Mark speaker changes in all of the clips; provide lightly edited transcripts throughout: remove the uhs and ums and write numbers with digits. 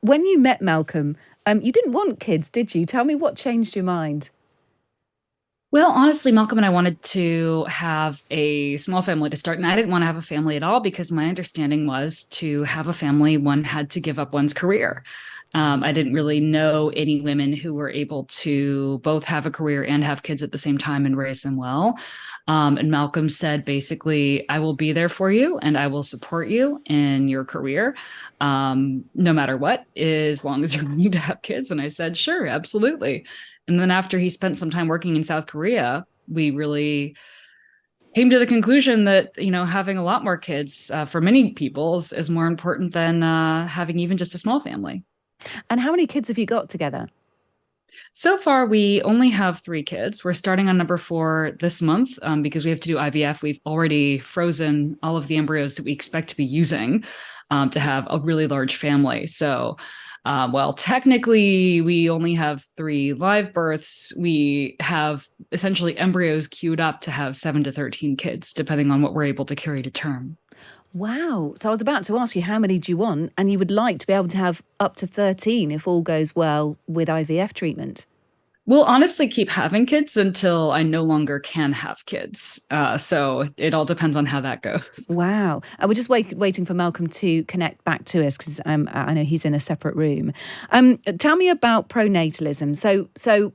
Speaker 1: when you met Malcolm, you didn't want kids, did you? Tell me what changed your mind.
Speaker 2: Well, honestly, Malcolm and I wanted to have a small family to start, and I didn't want to have a family at all because my understanding was to have a family, one had to give up one's career. I didn't really know any women who were able to both have a career and have kids at the same time and raise them well. And Malcolm said, basically, I will be there for you and I will support you in your career, no matter what, as long as you're willing to have kids. And I said, sure, absolutely. And then after he spent some time working in South Korea, we really came to the conclusion that, having a lot more kids for many people is more important than having even just a small family.
Speaker 1: And how many kids have you got together?
Speaker 2: So far, we only have 3 kids. We're starting on number 4 this month because we have to do IVF. We've already frozen all of the embryos that we expect to be using to have a really large family. So, well, technically, we only have 3 live births. We have essentially embryos queued up to have 7 to 13 kids, depending on what we're able to carry to term.
Speaker 1: Wow. So I was about to ask you, how many do you want? And you would like to be able to have up to 13 if all goes well with IVF treatment.
Speaker 2: We'll honestly keep having kids until I no longer can have kids. So it all depends on how that goes.
Speaker 1: Wow. We're just waiting for Malcolm to connect back to us because I know he's in a separate room. Tell me about pronatalism. So,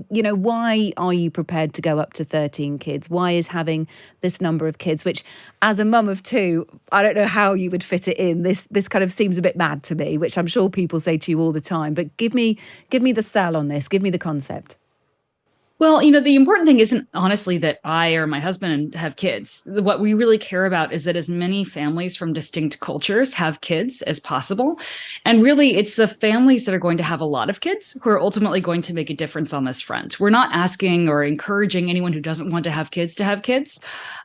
Speaker 1: why are you prepared to go up to 13 kids? Why is having this number of kids, which as a mum of 2, I don't know how you would fit it in. This kind of seems a bit mad to me, which I'm sure people say to you all the time. But give me the sell on this. Give me the concept.
Speaker 2: Well, the important thing isn't honestly that I or my husband have kids. What we really care about is that as many families from distinct cultures have kids as possible. And really, it's the families that are going to have a lot of kids who are ultimately going to make a difference on this front. We're not asking or encouraging anyone who doesn't want to have kids,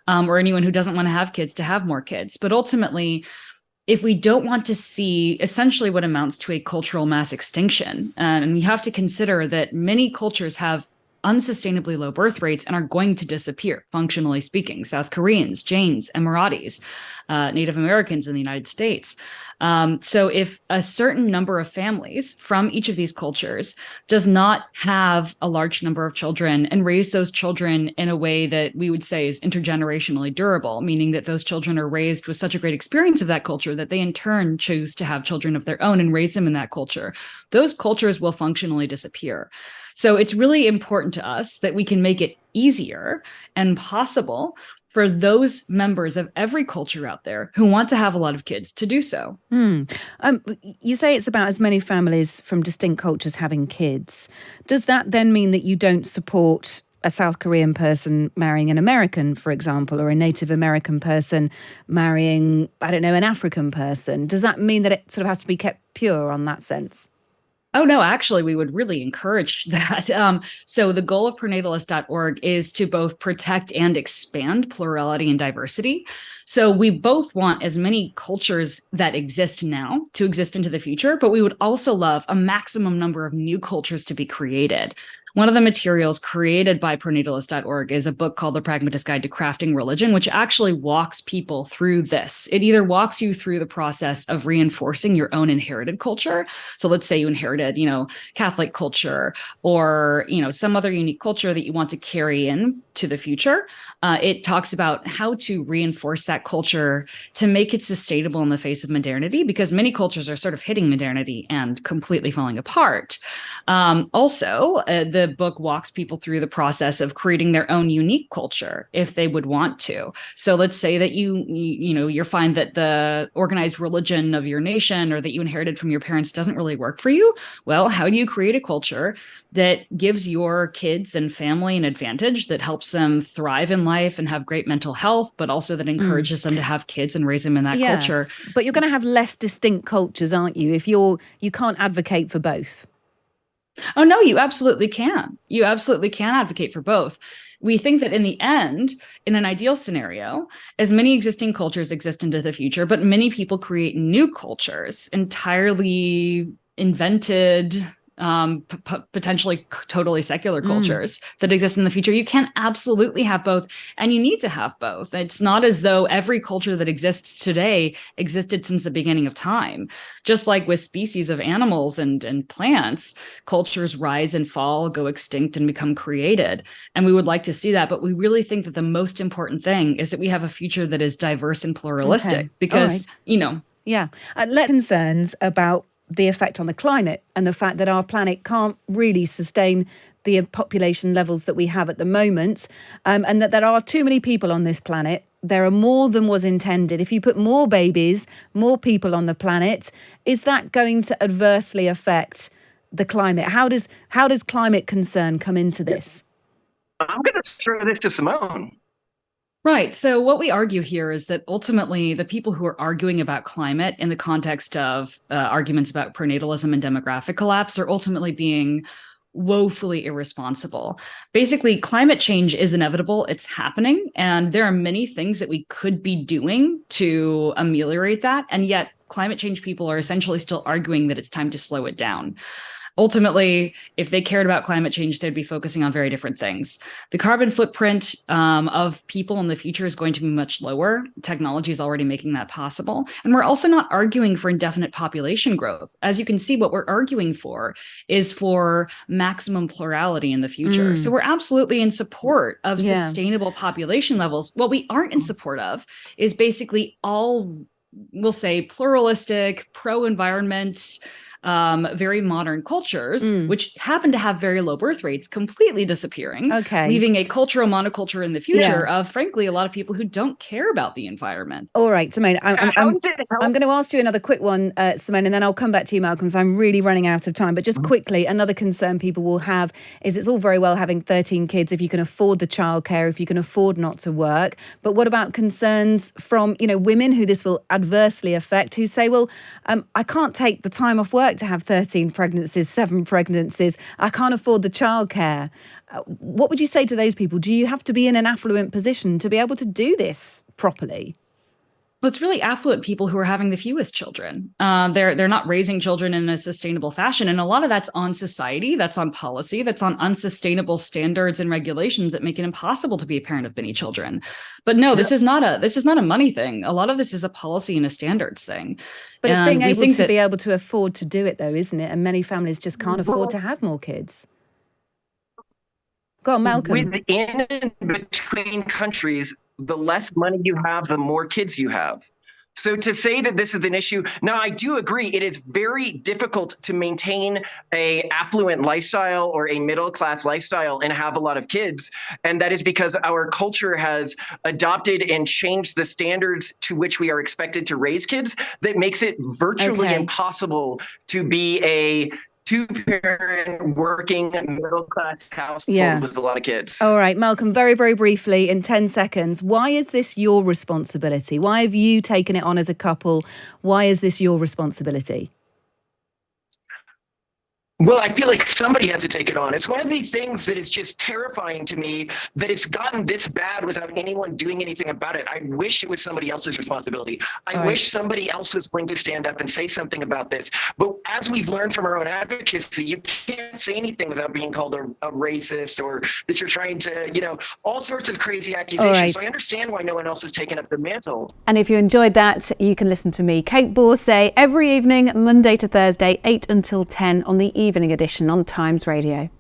Speaker 2: or anyone who doesn't want to have kids to have more kids. But ultimately, if we don't want to see essentially what amounts to a cultural mass extinction, and you have to consider that many cultures have unsustainably low birth rates and are going to disappear, functionally speaking. South Koreans, Jains, Emiratis, Native Americans in the United States. So if a certain number of families from each of these cultures does not have a large number of children and raise those children in a way that we would say is intergenerationally durable, meaning that those children are raised with such a great experience of that culture that they in turn choose to have children of their own and raise them in that culture, those cultures will functionally disappear. So it's really important to us that we can make it easier and possible for those members of every culture out there who want to have a lot of kids to do so.
Speaker 1: You say it's about as many families from distinct cultures having kids. Does that then mean that you don't support a South Korean person marrying an American, for example, or a Native American person marrying, I don't know, an African person? Does that mean that it sort of has to be kept pure on that sense?
Speaker 2: Oh, no, actually, we would really encourage that. So the goal of pro-natalist.org is to both protect and expand plurality and diversity. So we both want as many cultures that exist now to exist into the future, but we would also love a maximum number of new cultures to be created. One of the materials created by pro-natalist.org is a book called The Pragmatist Guide to Crafting Religion, which actually walks people through this. It either walks you through the process of reinforcing your own inherited culture. So let's say you inherited, Catholic culture or, some other unique culture that you want to carry in to the future. It talks about how to reinforce that culture to make it sustainable in the face of modernity, because many cultures are sort of hitting modernity and completely falling apart. Also, the book walks people through the process of creating their own unique culture if they would want to. So let's say that you find that the organized religion of your nation or that you inherited from your parents doesn't really work for you. Well, how do you create a culture that gives your kids and family an advantage, that helps them thrive in life and have great mental health, but also that encourages them to have kids and raise them in that culture?
Speaker 1: But you're going to have less distinct cultures, aren't you? If you can't advocate for both.
Speaker 2: Oh, no, you absolutely can. You absolutely can advocate for both. We think that in the end, in an ideal scenario, as many existing cultures exist into the future, but many people create new cultures, entirely invented, potentially totally secular cultures that exist in the future. You can absolutely have both, and you need to have both. It's not as though every culture that exists today existed since the beginning of time. Just like with species of animals and plants, cultures rise and fall, go extinct, and become created. And we would like to see that, but we really think that the most important thing is that we have a future that is diverse and pluralistic, because,
Speaker 1: Yeah. Let concerns about the effect on the climate and the fact that our planet can't really sustain the population levels that we have at the moment, and that there are too many people on this planet. There are more than was intended. If you put more babies, more people on the planet, is that going to adversely affect the climate? How does climate concern come into this?
Speaker 3: I'm going to throw this to Simone.
Speaker 2: Right. So what we argue here is that ultimately the people who are arguing about climate in the context of arguments about pronatalism and demographic collapse are ultimately being woefully irresponsible. Basically, climate change is inevitable. It's happening. And there are many things that we could be doing to ameliorate that. And yet climate change people are essentially still arguing that it's time to slow it down. Ultimately, if they cared about climate change, they'd be focusing on very different things. The carbon footprint of people in the future is going to be much lower. Technology is already making that possible. And we're also not arguing for indefinite population growth. As you can see, what we're arguing for is for maximum plurality in the future. So we're absolutely in support of sustainable population levels. What we aren't in support of is basically all, we'll say, pluralistic, pro-environment, very modern cultures, which happen to have very low birth rates, completely disappearing, leaving a cultural monoculture in the future of, frankly, a lot of people who don't care about the environment.
Speaker 1: All right, Simone, I'm going to ask you another quick one, Simone, and then I'll come back to you, Malcolm, so I'm really running out of time. But just quickly, another concern people will have is it's all very well having 13 kids if you can afford the childcare, if you can afford not to work. But what about concerns from, women who this will adversely affect, who say, well, I can't take the time off work to have 13 pregnancies, 7 pregnancies. I can't afford the childcare. What would you say to those people? Do you have to be in an affluent position to be able to do this properly?
Speaker 2: Well, it's really affluent people who are having the fewest children. They're not raising children in a sustainable fashion. And a lot of that's on society, that's on policy, that's on unsustainable standards and regulations that make it impossible to be a parent of many children. But no, this is not a money thing. A lot of this is a policy and a standards thing.
Speaker 1: But it's being able to be able to afford to do it, though, isn't it? And many families just can't afford to have more kids. Go on, Malcolm.
Speaker 3: Within and between countries, the less money you have, the more kids you have. So to say that this is an issue, now I do agree, it is very difficult to maintain a affluent lifestyle or a middle-class lifestyle and have a lot of kids. And that is because our culture has adopted and changed the standards to which we are expected to raise kids that makes it virtually impossible to be a two-parent working middle-class household with a lot of kids.
Speaker 1: All right, Malcolm, very, very briefly in 10 seconds, why is this your responsibility? Why have you taken it on as a couple? Why is this your responsibility?
Speaker 3: Well, I feel like somebody has to take it on. It's one of these things that is just terrifying to me that it's gotten this bad without anyone doing anything about it. I wish it was somebody else's responsibility. I wish somebody else was going to stand up and say something about this. But as we've learned from our own advocacy, you can't say anything without being called a racist or that you're trying to, all sorts of crazy accusations. So I understand why no one else has taken up the mantle.
Speaker 1: And if you enjoyed that, you can listen to me, Kate Borsay, every evening, Monday to Thursday, 8 until 10 on the evening edition on Times Radio.